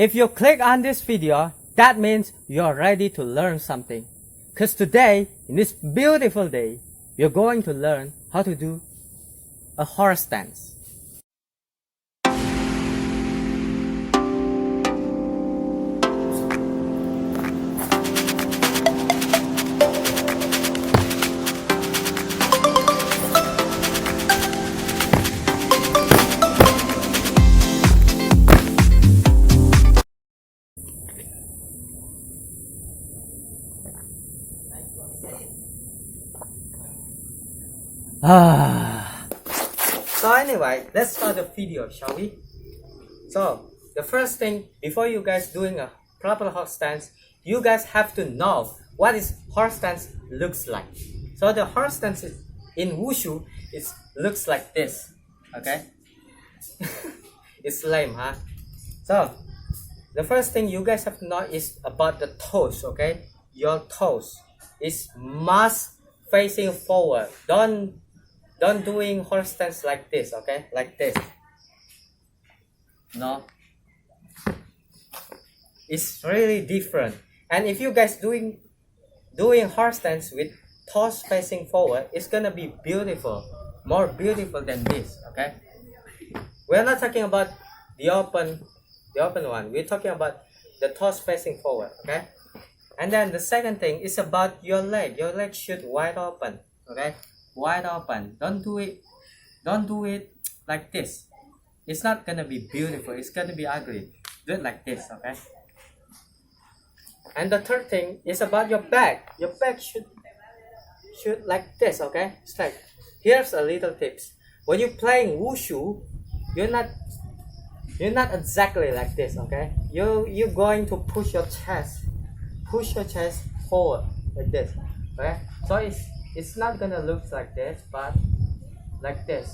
If you click on this video, that means you're ready to learn something. Because today, in this beautiful day, you're going to learn how to do a horse dance. So anyway, let's start the video, shall we? So the first thing, before you guys doing a proper horse dance, you guys have to know what is horse dance looks like. So the horse dance is, in Wushu, it looks like this. Okay. It's lame, huh? So the first thing you guys have to know is about the toes. Okay, your toes is must facing forward. Don't doing horse dance like this, okay? Like this. No. It's really different. And if you guys doing horse dance with toes facing forward, it's gonna be beautiful. More beautiful than this, okay? We're not talking about the open one. We're talking about the toes facing forward, okay? And then the second thing is about your leg. Your leg should wide open, okay? Wide open. Don't do it like this. It's not gonna be beautiful. It's gonna be ugly. Do it like this, okay? And the third thing is about your back. Your back should like this, okay? It's like, here's a little tips. When you're playing Wushu, you're not exactly like this, okay? You're going to push your chest forward like this, okay? So it's not gonna look like this, but like this.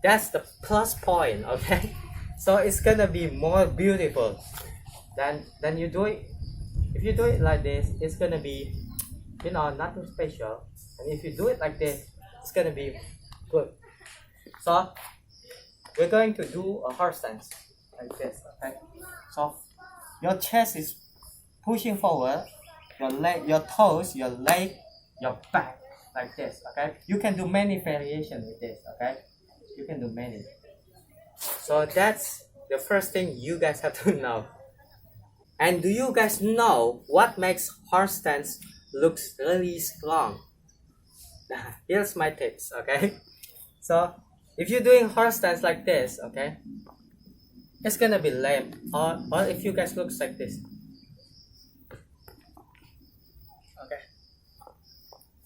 That's the plus point, okay? So it's gonna be more beautiful than you do it. If you do it like this, it's gonna be, nothing special. And if you do it like this, it's gonna be good. So we're going to do a horse dance like this, okay? So your chest is pushing forward, your leg, your toes, your leg, your back, like this, okay? You can do many variations with this, okay? You can do many. So that's the first thing you guys have to know. And do you guys know what makes horse dance looks really strong? Here's my tips, okay? So if you're doing horse dance like this, okay, it's gonna be lame. Or if you guys looks like this.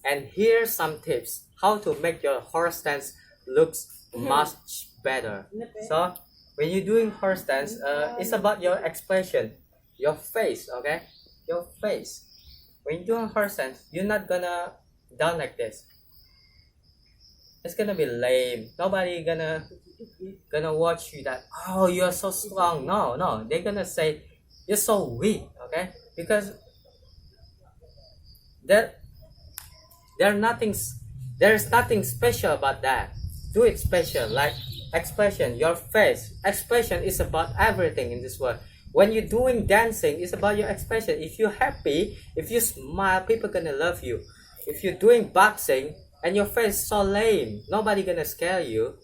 And here's some tips how to make your horse dance looks much better. So when you're doing horse dance, it's about your expression, your face, okay? Your face. When you're doing horse dance, you're not gonna down like this. It's gonna be lame. Nobody gonna watch you that, oh, you're so strong. No, they're gonna say you're so weak, okay? Because there's nothing special about that. Do it special, like expression, your face. Expression is about everything in this world. When you're doing dancing, it's about your expression. If you're happy, if you smile, people gonna love you. If you're doing boxing and your face is so lame, nobody gonna scare you.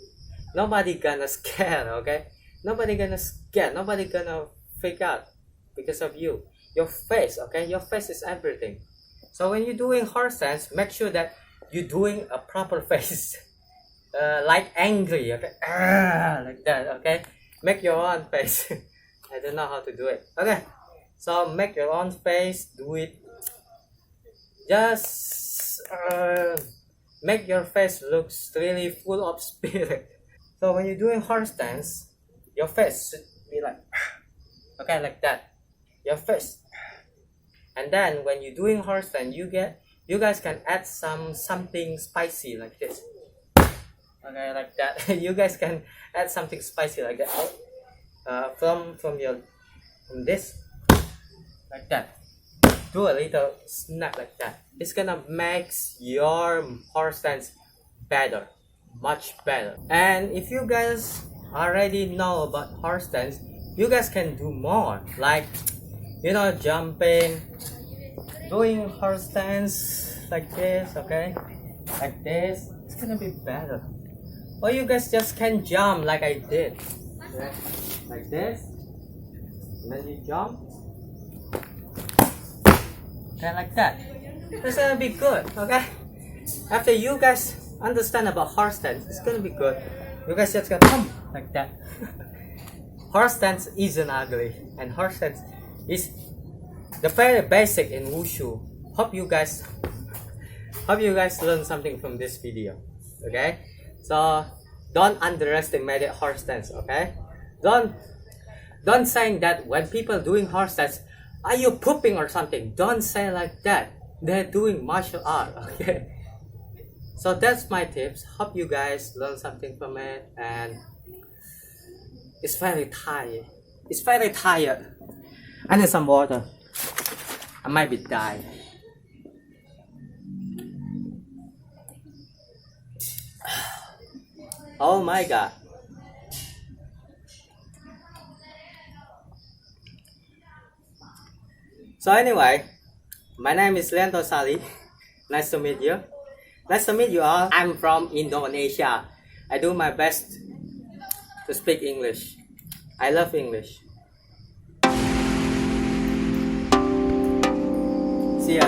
Nobody gonna scare, okay? Nobody gonna scare. Nobody gonna freak out because of you. Your face, okay? Your face is everything. So when you're doing horse dance, make sure that you're doing a proper face, like angry, okay, like that, okay. Make your own face. I don't know how to do it. Okay, so make your own face. Do it. Just make your face looks really full of spirit. So when you're doing horse dance, your face should be like, okay, like that. Your face. And then when you're doing horse dance, you guys can add something spicy like this. Okay, like that. You guys can add something spicy like that. From this, like that. Do a little snap like that. It's gonna make your horse dance better, much better. And if you guys already know about horse dance, you guys can do more, like, you know, jumping, doing horse stance like this, okay, like this. It's gonna be better. Or you guys just can jump like I did, okay? Like this, and then you jump, okay, like that. It's gonna be good, okay? After you guys understand about horse stance, it's gonna be good. You guys just gonna come like that. Horse stance isn't ugly, and horse stance is the very basic in Wushu. Hope you guys learn something from this video. Okay, so don't underestimate horse stance. Okay, don't say that when people doing horse stance, are you pooping or something? Don't say like that. They're doing martial art. Okay, so that's my tips. Hope you guys learn something from it. And it's very tired. It's very tired. I need some water. I might be dying. Oh my god. So anyway, my name is Lianto Salie. Nice to meet you. Nice to meet you all. I'm from Indonesia. I do my best to speak English. I love English. See ya.